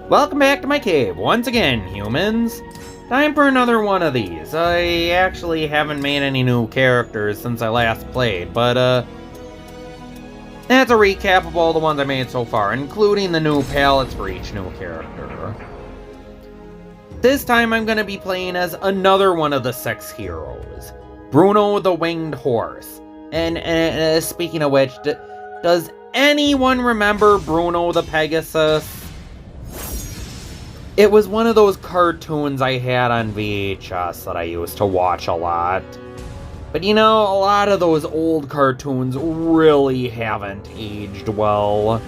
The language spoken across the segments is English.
Welcome back to my cave once again, humans. Time for another one of these. I actually haven't made any new characters since I last played, but that's a recap of all the ones I made so far, including the new palettes for each new character. This time I'm going to be playing as another one of the 6 heroes, Bruno the Winged Horse. And speaking of which, does anyone remember Bruno the Pegasus? It was one of those cartoons I had on VHS that I used to watch a lot. But you know, a lot of those old cartoons really haven't aged well.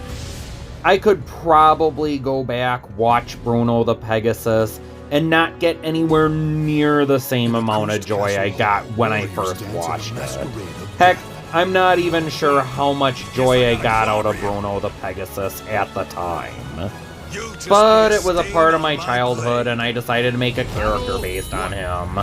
I could probably go back, watch Bruno the Pegasus, and not get anywhere near the same amount of joy I got when I first watched it. Heck, I'm not even sure how much joy I got out of Bruno the Pegasus at the time. But it was a part of my childhood, and I decided to make a character based on him.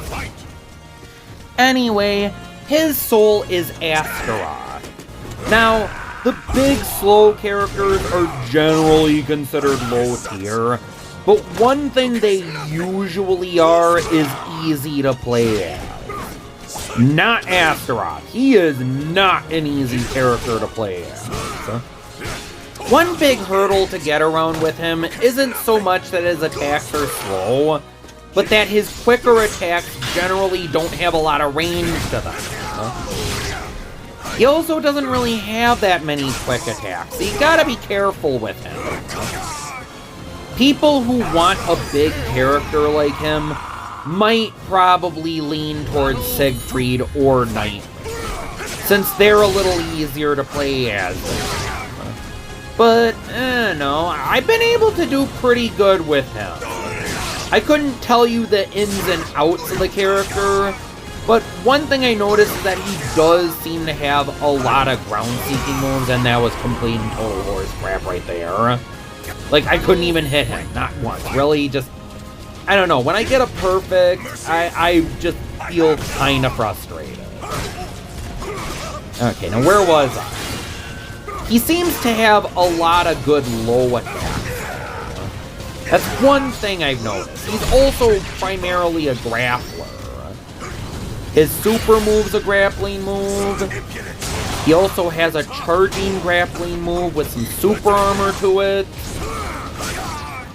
Anyway, his soul is Astaroth. Now, the big slow characters are generally considered low tier, but one thing they usually are is easy to play as. Not Astaroth. He is not an easy character to play as. One big hurdle to get around with him isn't so much that his attacks are slow, but that his quicker attacks generally don't have a lot of range to them. He also doesn't really have that many quick attacks, so you gotta be careful with him. People who want a big character like him might probably lean towards Siegfried or Nightmare, since they're a little easier to play as. But, no, I've been able to do pretty good with him. I couldn't tell you the ins and outs of the character, but one thing I noticed is that he does seem to have a lot of ground-seeking moves, and that was complete and total horse crap right there. Like, I couldn't even hit him, not once. Really, just, I don't know, when I get a perfect, I just feel kinda frustrated. Okay, now where was I? He seems to have a lot of good low attacks. That's one thing I've noticed. He's also primarily a grappler. His super move's a grappling move. He also has a charging grappling move with some super armor to it.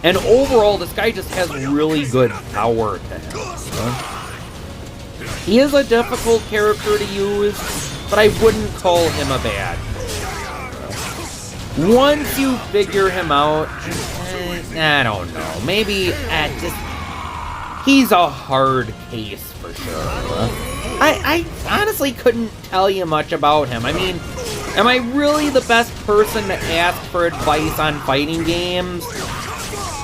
And overall, this guy just has really good power to him. He is a difficult character to use, but I wouldn't call him a bad character. Once you figure him out, I don't know, maybe he's a hard case for sure. I honestly couldn't tell you much about him. I mean, am I really the best person to ask for advice on fighting games?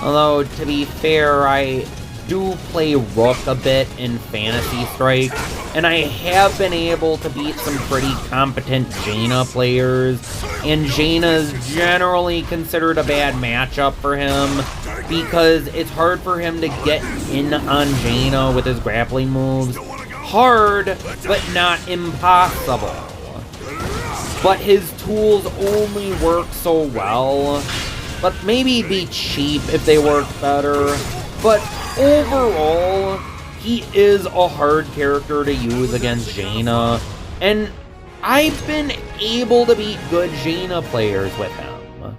Although, to be fair, I do play Rook a bit in Fantasy Strike, and I have been able to beat some pretty competent Jaina players, and Jaina's generally considered a bad matchup for him, because it's hard for him to get in on Jaina with his grappling moves. Hard, but not impossible. But his tools only work so well, but maybe be cheap if they work better. But overall, he is a hard character to use against Jaina, and I've been able to beat good Jaina players with him.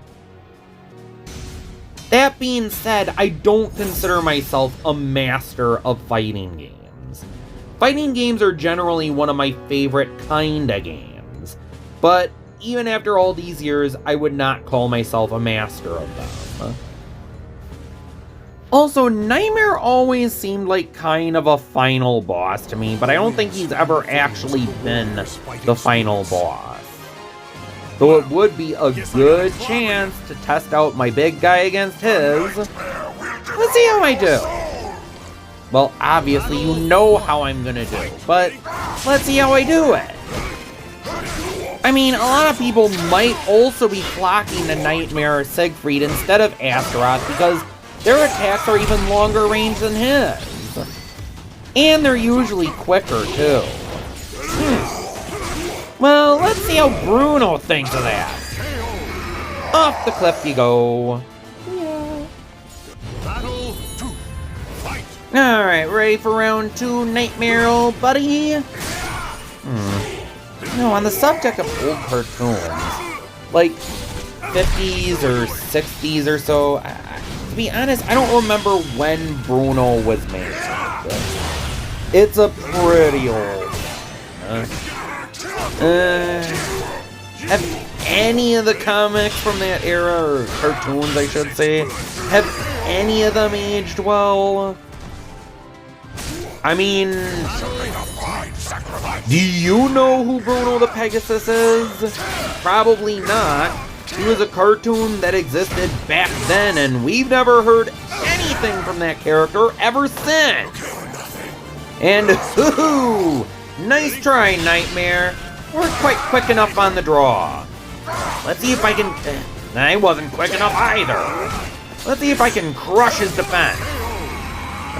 That being said, I don't consider myself a master of fighting games. Fighting games are generally one of my favorite kind of games, but even after all these years, I would not call myself a master of them. Also, Nightmare always seemed like kind of a final boss to me, but I don't think he's ever actually been the final boss. Though it would be a good chance to test out my big guy against his. Let's see how I do. Well, obviously you know how I'm gonna do, but let's see how I do it. I mean, a lot of people might also be flocking to Nightmare or Siegfried instead of Astaroth because their attacks are even longer range than his. And they're usually quicker, too. Well, let's see how Bruno thinks of that. Off the cliff you go. Alright, ready for round 2, Nightmare, old buddy? No, on the subject of old cartoons, like 50s or 60s or so, to be honest, I don't remember when Bruno was made. It's a pretty old. Have any of the comics from that era, or cartoons I should say, have any of them aged well? I mean, do you know who Bruno the Pegasus is? Probably not. He was a cartoon that existed back then, and we've never heard anything from that character ever since. And hoo-hoo! Nice try, Nightmare. We're quite quick enough on the draw. Let's see if I can... I wasn't quick enough either. Let's see if I can crush his defense.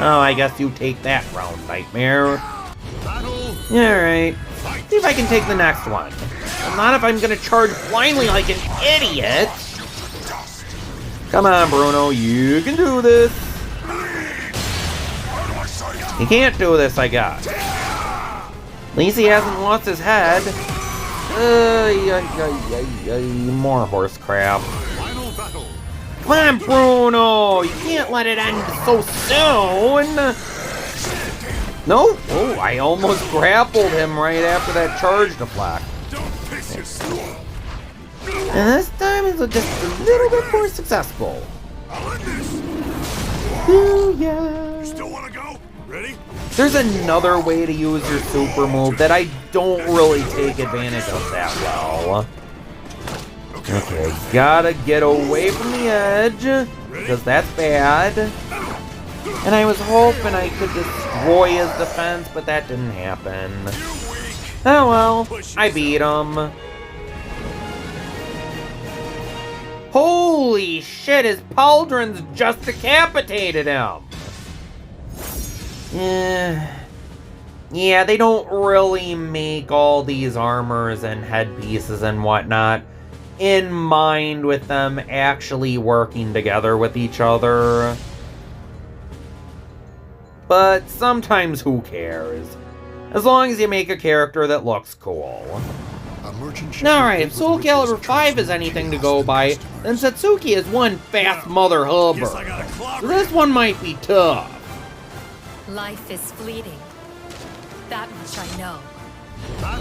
Oh, I guess you take that round, Nightmare. Alright. See if I can take the next one. Well, not if I'm gonna charge blindly like an idiot. Come on, Bruno, you can do this. He can't do this, I guess. At least he hasn't lost his head. More horse crap. Come on, Bruno! You can't let it end so soon! No? Oh, I almost grappled him right after that charge deflect. And this time it's just a little bit more successful. Ooh, yeah. Still wanna go? Ready? There's another way to use your super move that I don't really take advantage of that well. Okay, gotta get away from the edge, because that's bad. And I was hoping I could destroy his defense, but that didn't happen. Oh well, I beat him. Holy shit, his pauldrons just decapitated him! Yeah, they don't really make all these armors and headpieces and whatnot in mind with them actually working together with each other. But sometimes who cares? As long as you make a character that looks cool. Alright, if Soul Calibur 5 is anything to go by, then Satsuki is one fast mother hubber. So this one might be tough. Life is fleeting. That much I know.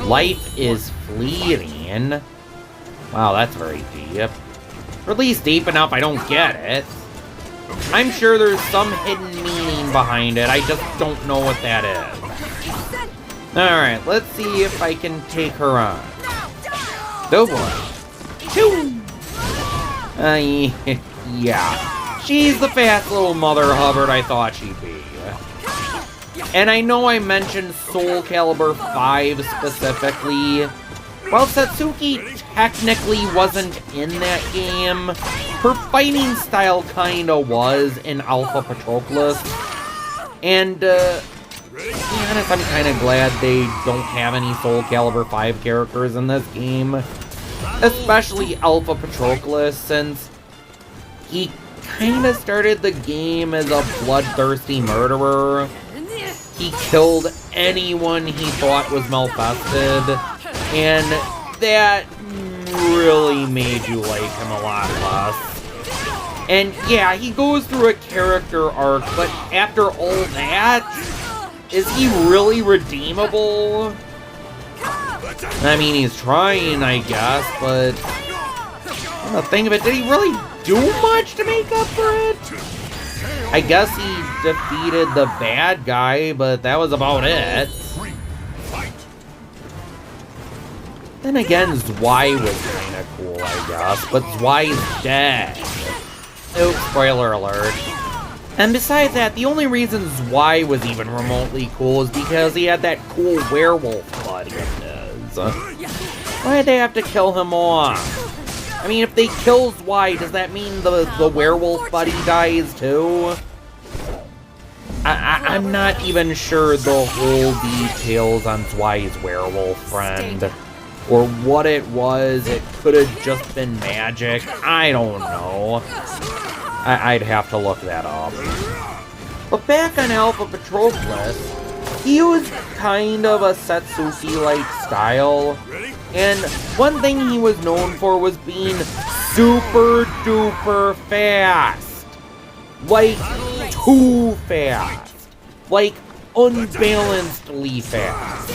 Life is fleeting. Wow, that's very deep. Or at least deep enough I don't get it. I'm sure there's some hidden meaning behind it, I just don't know what that is. Alright, let's see if I can take her on. Oh boy. Choo! Yeah. She's the fast little mother hubbard I thought she'd be. And I know I mentioned Soul Calibur 5 specifically. While Satsuki technically wasn't in that game, her fighting style kinda was in Alpha Patroclus. And, to be honest, I'm kinda glad they don't have any Soul Calibur 5 characters in this game. Especially Alpha Patroclus, since he kinda started the game as a bloodthirsty murderer. He killed anyone he thought was malfested, and that really made you like him a lot less. And yeah, he goes through a character arc, but after all that, is he really redeemable? I mean, he's trying, I guess, but on the thing of it, did he really do much to make up for it? I guess he defeated the bad guy, but that was about it. Then again, Zwei was kinda cool, I guess, but Zwei's dead. Oops, spoiler alert. And besides that, the only reason Zwei was even remotely cool is because he had that cool werewolf buddy of his. Why'd they have to kill him off? I mean, if they kill Zwei, does that mean the werewolf buddy dies too? I'm not even sure the whole details on Zwei's werewolf friend. Or what it was. It could have just been magic. I don't know. I'd have to look that up. But back on Alpha Patroclus, he was kind of a Satsuki-like style, and one thing he was known for was being super duper fast. Like, too fast. Like, unbalancedly fast.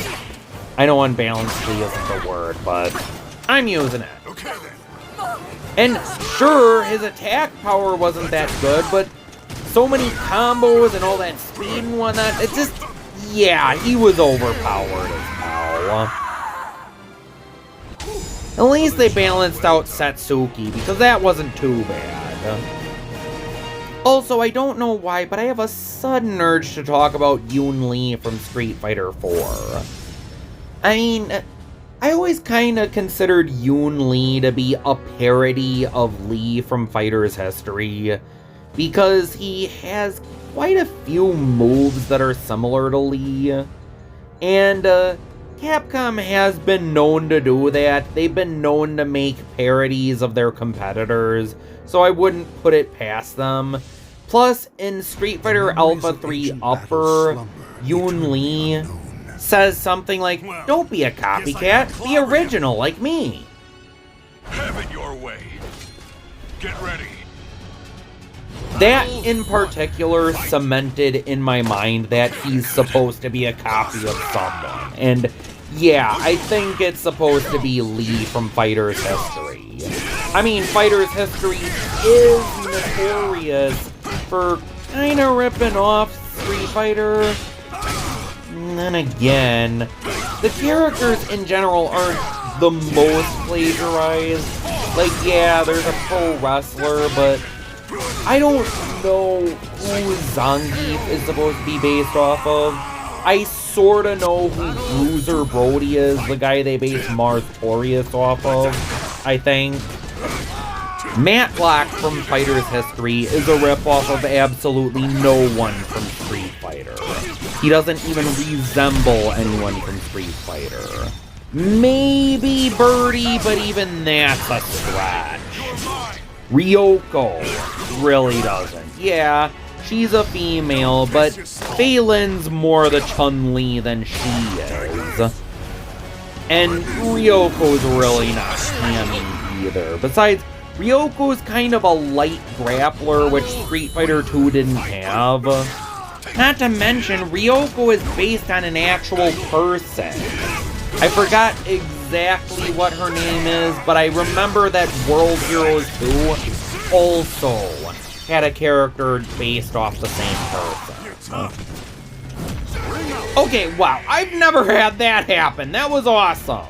I know unbalancedly isn't the word, but I'm using it. And sure, his attack power wasn't that good, but so many combos and all that speed and whatnot, it just, yeah, he was overpowered as hell. At least they balanced out Satsuki, because that wasn't too bad. Also, I don't know why, but I have a sudden urge to talk about Yoon Lee from Street Fighter 4. I mean, I always kind of considered Yoon Lee to be a parody of Lee from Fighter's History, because he has quite a few moves that are similar to Lee. And Capcom has been known to do that. They've been known to make parodies of their competitors, so I wouldn't put it past them. Plus, in Street Fighter Alpha 3 Upper, Yoon Lee says something like, "Don't be a copycat, be original like me." Have it your way. Get ready. That, in particular, cemented in my mind that he's supposed to be a copy of someone. And yeah, I think it's supposed to be Lee from Fighter's History. I mean, Fighter's History is notorious for kinda ripping off Street Fighter. And then again, the characters in general aren't the most plagiarized. Like, yeah, there's a pro wrestler, but I don't know who Zangief is supposed to be based off of. I sorta know who Bruiser Brody is, the guy they base Mars Torius off of, I think. Matt Black from Fighter's History is a ripoff of absolutely no one from Street Fighter. He doesn't even resemble anyone from Street Fighter. Maybe Birdie, but even that's a stretch. Ryoko really doesn't. Yeah, she's a female, but Phelan's more the Chun-Li than she is. And Ryoko's really not hammy either. Besides, Ryoko's kind of a light grappler, which Street Fighter 2 didn't have. Not to mention, Ryoko is based on an actual person. I forgot exactly what her name is, but I remember that World Heroes 2 also had a character based off the same person. Okay, wow, I've never had that happen. That was awesome.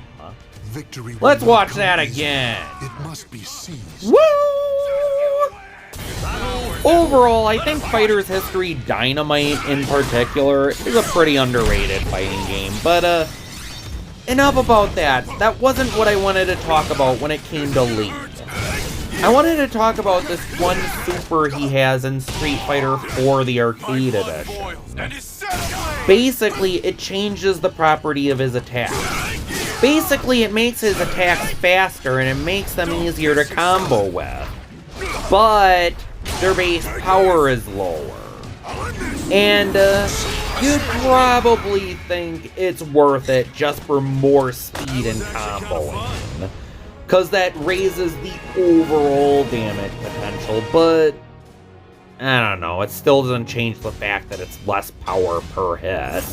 Victory. Let's watch that again. It must be seized. Woo! Overall, I think Fighter's History Dynamite in particular is a pretty underrated fighting game, but enough about that. That wasn't what I wanted to talk about when it came to Lee. I wanted to talk about this one super he has in Street Fighter 4, the Arcade Edition. Basically, it changes the property of his attack. Basically, it makes his attacks faster and it makes them easier to combo with. But their base power is lower. And you'd probably think it's worth it just for more speed and comboing. Because that raises the overall damage potential, but I don't know, it still doesn't change the fact that it's less power per hit.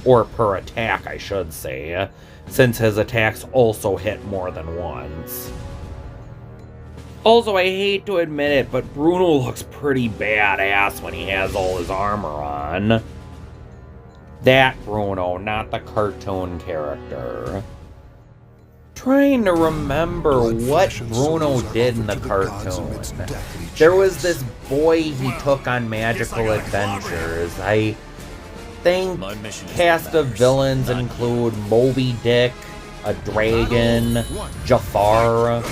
Or per attack, I should say, since his attacks also hit more than once. Also, I hate to admit it, but Bruno looks pretty badass when he has all his armor on. That Bruno, not the cartoon character. Trying to remember what Bruno did in the cartoon. There was this boy he took on magical adventures. I think cast of villains include Moby Dick, a dragon, Jafar.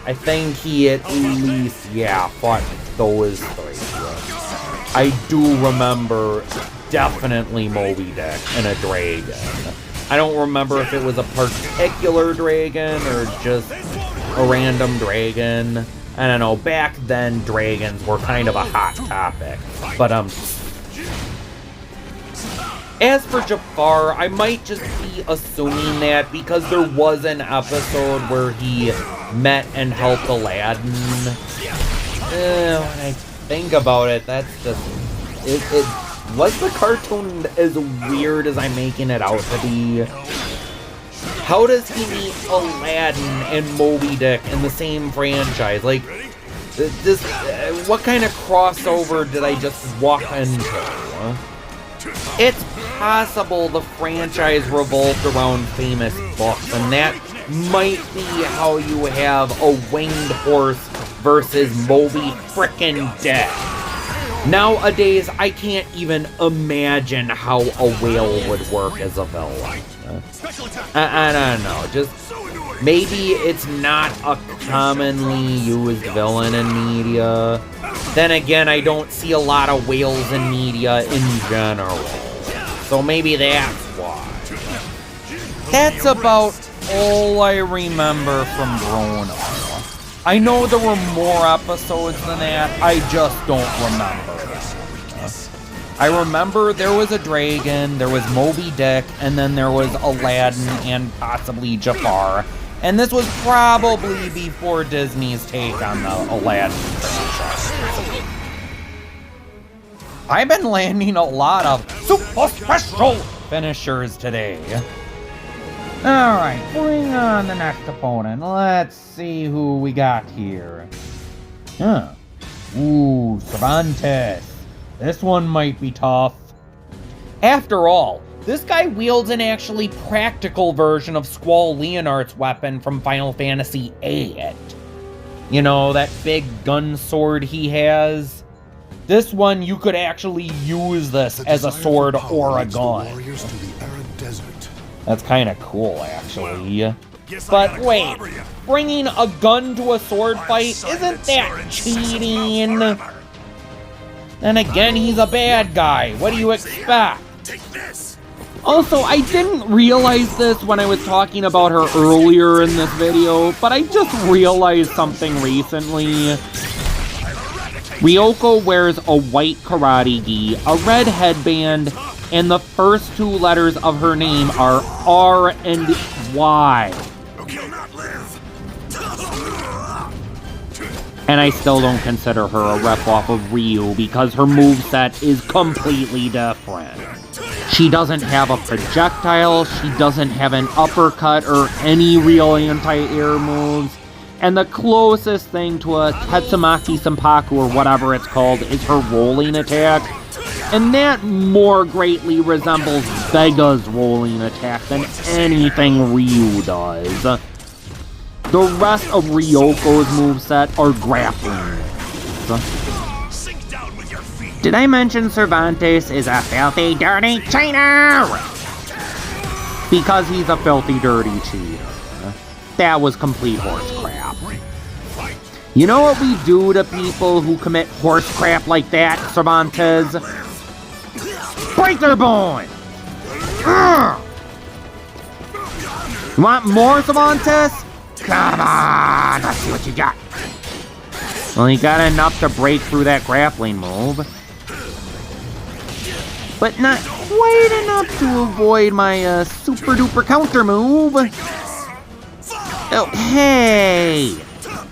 I think he at least, fought those three. I do remember definitely Moby Dick and a dragon. I don't remember if it was a particular dragon or just a random dragon. I don't know, back then dragons were kind of a hot topic. But As for Jafar, I might just be assuming that because there was an episode where he met and helped Aladdin. When I think about it, that's just... It was the cartoon as weird as I'm making it out to be? How does he meet Aladdin and Moby Dick in the same franchise? Like, this, what kind of crossover did I just walk into? It's possible the franchise revolved around famous books, and that might be how you have a winged horse versus Moby frickin' Dick. Nowadays, I can't even imagine how a whale would work as a villain. I don't know, just maybe it's not a commonly used villain in media. Then again, I don't see a lot of whales in media in general. So maybe that's why. That's about all I remember from Bruno. I know there were more episodes than that, I just don't remember. I remember there was a dragon, there was Moby Dick, and then there was Aladdin and possibly Jafar. And this was probably before Disney's take on the Aladdin franchise. I've been landing a lot of super special finishers today. Alright, bring on the next opponent. Let's see who we got here. Ooh, Cervantes. This one might be tough. After all, this guy wields an actually practical version of Squall Leonard's weapon from Final Fantasy VIII. You know, that big gun sword he has? This one, you could actually use this as a sword or a gun. That's kind of cool, actually. But wait, bringing a gun to a sword fight, isn't that cheating? Then again, he's a bad guy. What do you expect? Also, I didn't realize this when I was talking about her earlier in this video, but I just realized something recently. Ryoko wears a white karate gi, a red headband, and the first two letters of her name are R and Y. And I still don't consider her a rip-off of Ryu because her moveset is completely different. She doesn't have a projectile, she doesn't have an uppercut or any real anti-air moves, and the closest thing to a Tetsumaki Senpaku or whatever it's called is her rolling attack, and that more greatly resembles Vega's rolling attack than anything Ryu does. The rest of Ryoko's moveset are grappling. Did I mention Cervantes is a filthy, dirty cheater? Because he's a filthy, dirty cheater. That was complete horse crap. You know what we do to people who commit horse crap like that, Cervantes? Break their bone! You want more, Cervantes? Come on, let's see what you got. Well, he got enough to break through that grappling move. But not quite enough to avoid my super duper counter move. Oh, hey!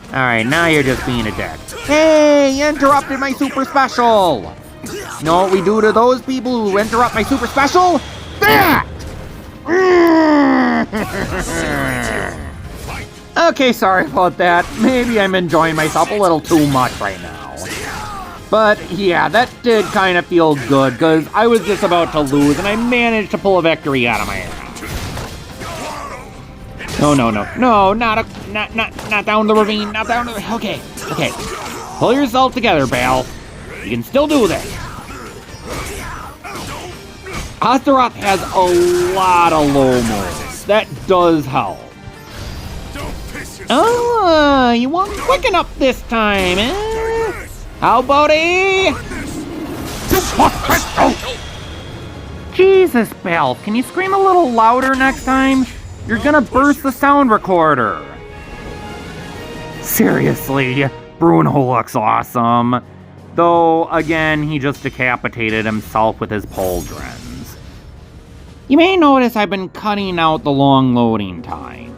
Alright, now you're just being a dick. Hey, you interrupted my super special! You know what we do to those people who interrupt my super special? That! Okay, sorry about that. Maybe I'm enjoying myself a little too much right now. But yeah, that did kind of feel good, because I was just about to lose, and I managed to pull a victory out of my ass. No, not down the ravine, not down the... Okay. Pull yourself together, Baalf. You can still do this. Astaroth has a lot of low moves. That does help. Oh, you weren't quick enough this time, eh? How about a... Jesus, Baalf, can you scream a little louder next time? You're gonna burst the sound recorder. Seriously, Bruno looks awesome. Though, again, he just decapitated himself with his pauldrons. You may notice I've been cutting out the long loading times.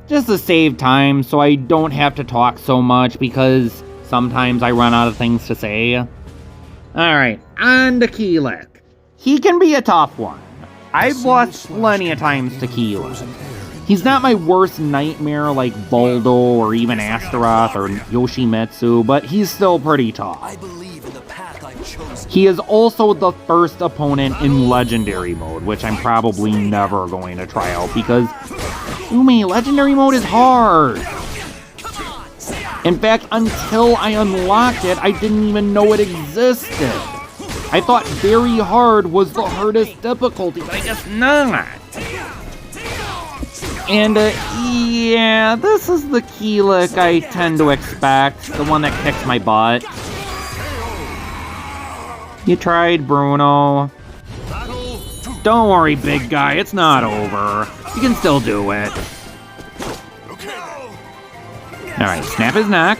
Just to save time so I don't have to talk so much because sometimes I run out of things to say. Alright, on to Keelik. He can be a tough one. I've lost plenty of times to Keelik. He's not my worst nightmare like Baldo or even Astaroth or Yoshimitsu, but he's still pretty tough. I believe in the path I've chosen. He is also the first opponent in Legendary mode, which I'm probably never going to try out because, Legendary mode is hard. In fact, until I unlocked it, I didn't even know it existed. I thought very hard was the hardest difficulty, but I guess not. And, yeah, this is the Keelik I tend to expect, the one that kicks my butt. You tried, Bruno. Don't worry, big guy, it's not over. You can still do it. Alright, snap his neck.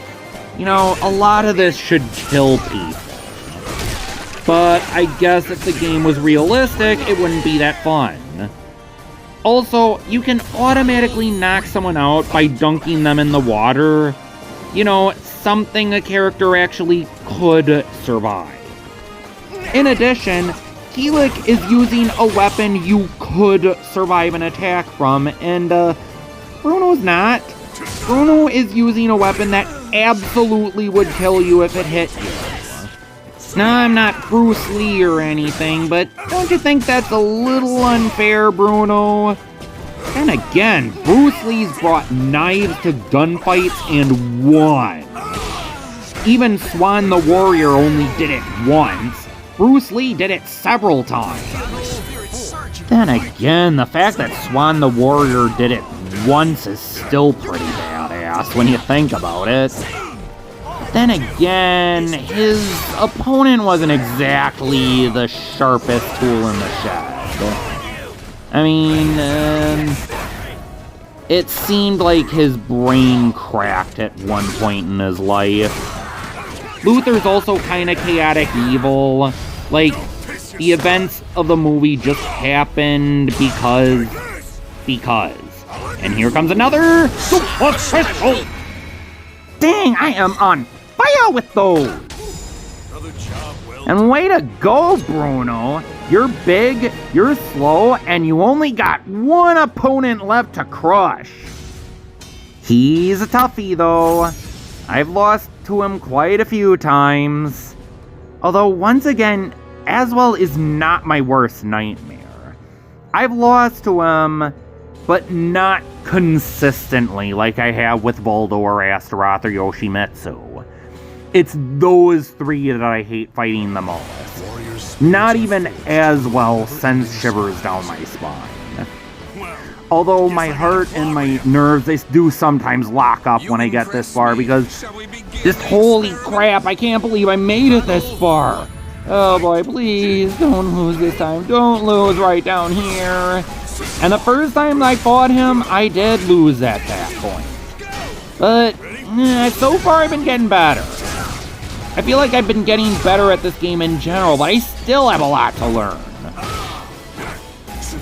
A lot of this should kill people. But I guess if the game was realistic, it wouldn't be that fun. Also, you can automatically knock someone out by dunking them in the water. Something a character actually could survive. In addition, Keelik is using a weapon you could survive an attack from, and Bruno's not. Bruno is using a weapon that absolutely would kill you if it hit you. Now, I'm not Bruce Lee or anything, but don't you think that's a little unfair, Bruno? And again, Bruce Lee's brought knives to gunfights and won. Even Swan the Warrior only did it once. Bruce Lee did it several times. Then again, the fact that Swan the Warrior did it once is still pretty badass when you think about it. Then again, his opponent wasn't exactly the sharpest tool in the shed. I mean, it seemed like his brain cracked at one point in his life. Luther's also kind of chaotic evil. Like, the events of the movie just happened because. And here comes another Super Crystal! Dang, I am on fire with those! And way to go, Bruno! You're big, you're slow, and you only got one opponent left to crush. He's a toughie, though. I've lost to him quite a few times. Although, once again, Aswell is not my worst nightmare. I've lost to him, but not consistently like I have with Baldo or Astaroth or Yoshimitsu. It's those three that I hate fighting the most. Not even Aswell sends shivers down my spine. Although my heart and my nerves, they do sometimes lock up when I get this far because just holy crap, I can't believe I made it this far. Oh boy, please don't lose this time. Don't lose right down here. And the first time I fought him, I did lose at that point. But so far I've been getting better. I feel like I've been getting better at this game in general, but I still have a lot to learn.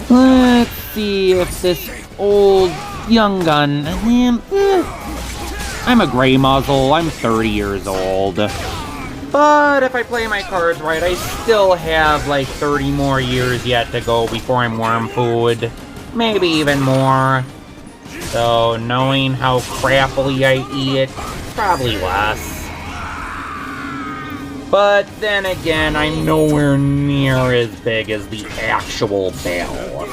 Let's see if this old young gun... I'm a gray muzzle, I'm 30 years old. But if I play my cards right, I still have like 30 more years yet to go before I'm worm food. Maybe even more. So knowing how crappily I eat, probably less. But then again, I'm nowhere near as big as the actual Baalf.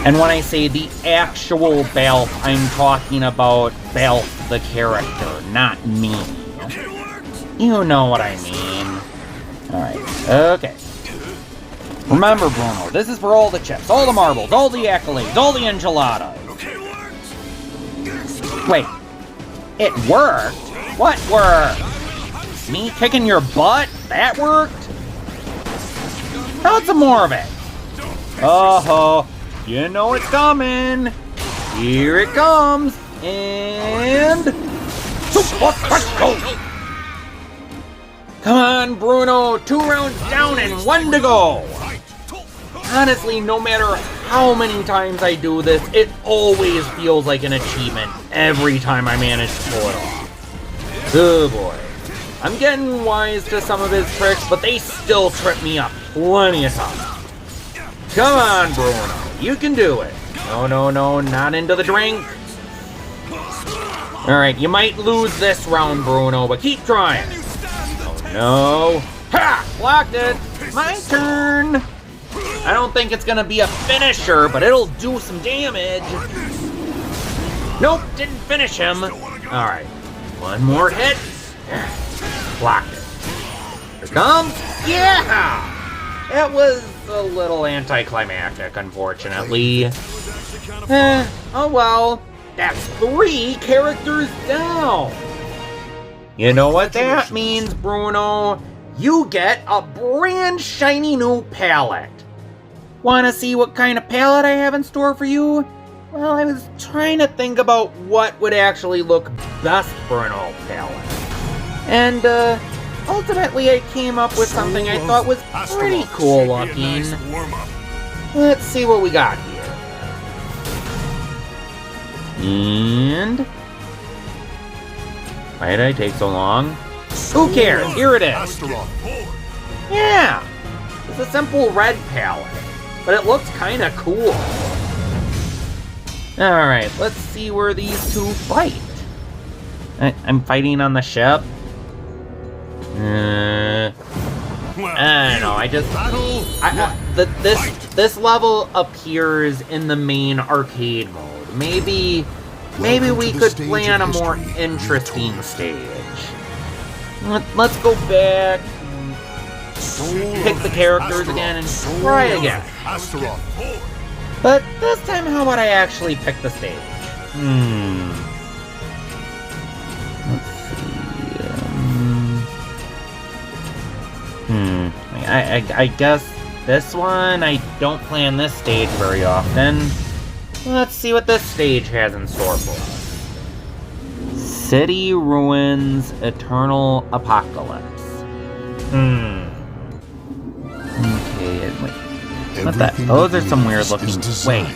And when I say the actual Baalf, I'm talking about Baalf the character, not me. You know what I mean. Alright, okay. Remember, Bruno, this is for all the chips, all the marbles, all the accolades, all the enchiladas. Wait, it worked? What worked? Me kicking your butt? That worked? How about some more of it? Oh, you know it's coming. Here it comes. And... Super Crystal! Come on, Bruno! 2 rounds down and 1 to go! Honestly, no matter how many times I do this, it always feels like an achievement every time I manage to pull it off. Oh boy. I'm getting wise to some of his tricks, but they still trip me up plenty of times. Come on, Bruno. You can do it. No, no, no, not into the drink. Alright, you might lose this round, Bruno, but keep trying. Oh no. Ha! Blocked it! My turn! I don't think it's gonna be a finisher, but it'll do some damage. Nope, didn't finish him. Alright, 1 more hit. Blocked it. Here comes. Yeah! It was a little anticlimactic, unfortunately. Oh well. That's 3 characters down. You know what that means, Bruno? You get a brand shiny new palette. Wanna see what kind of palette I have in store for you? Well, I was trying to think about what would actually look best for an old palette. And, ultimately I came up with something I thought was pretty cool looking. Let's see what we got here. And... why did I take so long? Who cares? Here it is. Astaroth. Yeah! It's a simple red palette, but it looks kinda cool. Alright, let's see where these 2 fight. I'm fighting on the ship. I don't know, this level appears in the main arcade mode. Maybe we could play on a more interesting stage. Let's go back, pick the characters again, and try again. But this time, how about I actually pick the stage? Let's see. I guess this one, I don't play on this stage very often. Let's see what this stage has in store for us. City Ruins Eternal Apocalypse. Okay, wait. What that? Those are some weird looking... wait.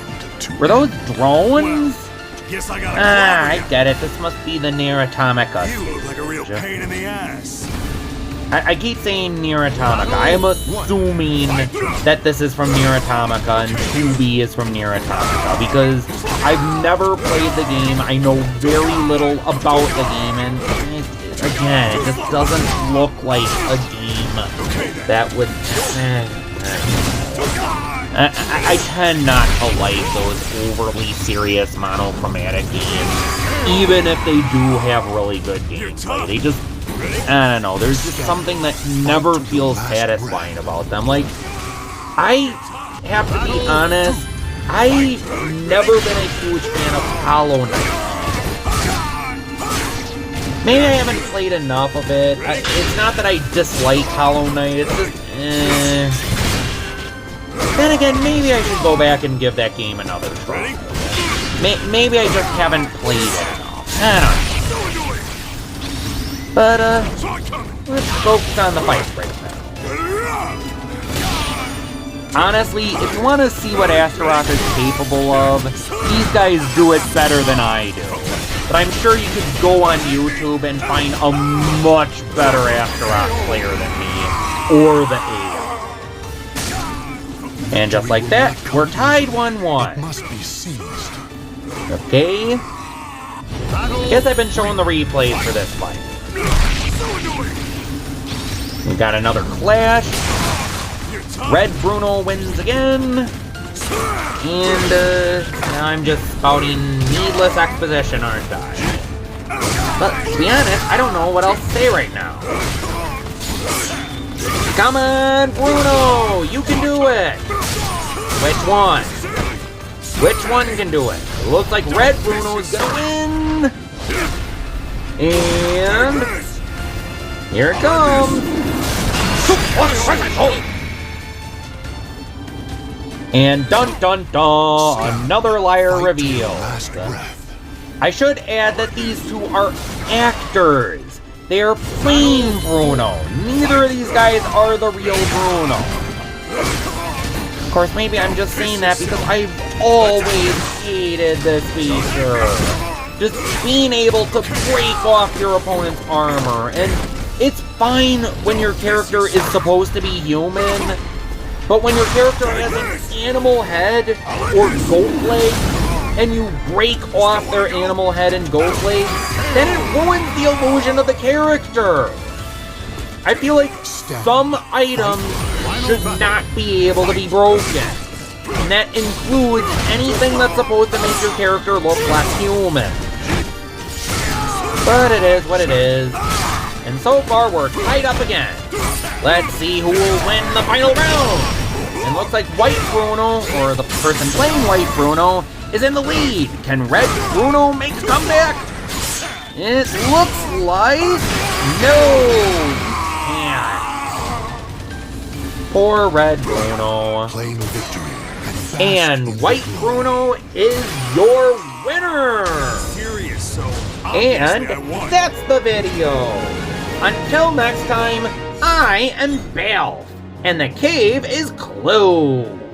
Were those drones? I get it. This must be the Nier Automata stage. You look like a real pain in the ass. I keep saying Nier Automata. I am assuming that this is from Nier Automata and 2B is from Nier Automata because I've never played the game. I know very little about the game, and again, it just doesn't look like a game that would... I tend not to like those overly serious monochromatic games, even if they do have really good gameplay. They just... I don't know, there's just something that never feels satisfying about them. Like, I have to be honest, I've never been a huge fan of Hollow Knight. Maybe I haven't played enough of it. It's not that I dislike Hollow Knight, it's just, Then again, maybe I should go back and give that game another try. Maybe I just haven't played it enough. I don't know. But, let's focus on the fight right now. Honestly, if you want to see what Astaroth is capable of, these guys do it better than I do. But I'm sure you could go on YouTube and find a much better Astaroth player than me, or the AI. And just like that, we're tied 1-1. Must be seized. Okay. I guess I've been showing the replays for this fight. We got another clash. Red Bruno wins again. And now I'm just spouting needless exposition, aren't I? But to be honest, I don't know what else to say right now. Come on, Bruno! You can do it! Which one? Which one can do it? It looks like Red Bruno is gonna win! And... here it comes! And dun dun dun! Another liar reveal! I should add that these 2 are actors. They are plain Bruno. Neither of these guys are the real Bruno. Of course, maybe I'm just saying that because I've always hated this feature. Just being able to break off your opponent's armor. And it's fine when your character is supposed to be human, but when your character has an animal head or goat leg, and you break off their animal head and goat leg, then it ruins the illusion of the character. I feel like some items should not be able to be broken. And that includes anything that's supposed to make your character look less human. But it is what it is. And so far we're tied up again. Let's see who will win the final round. And looks like White Bruno, or the person playing White Bruno, is in the lead. Can Red Bruno make a comeback? It looks like no. Can't. Poor Red Bruno. Claim victory. And White Bruno is your winner. Serious, so And obviously I won. that's the video. Until next time, I am Baalf, and the cave is closed.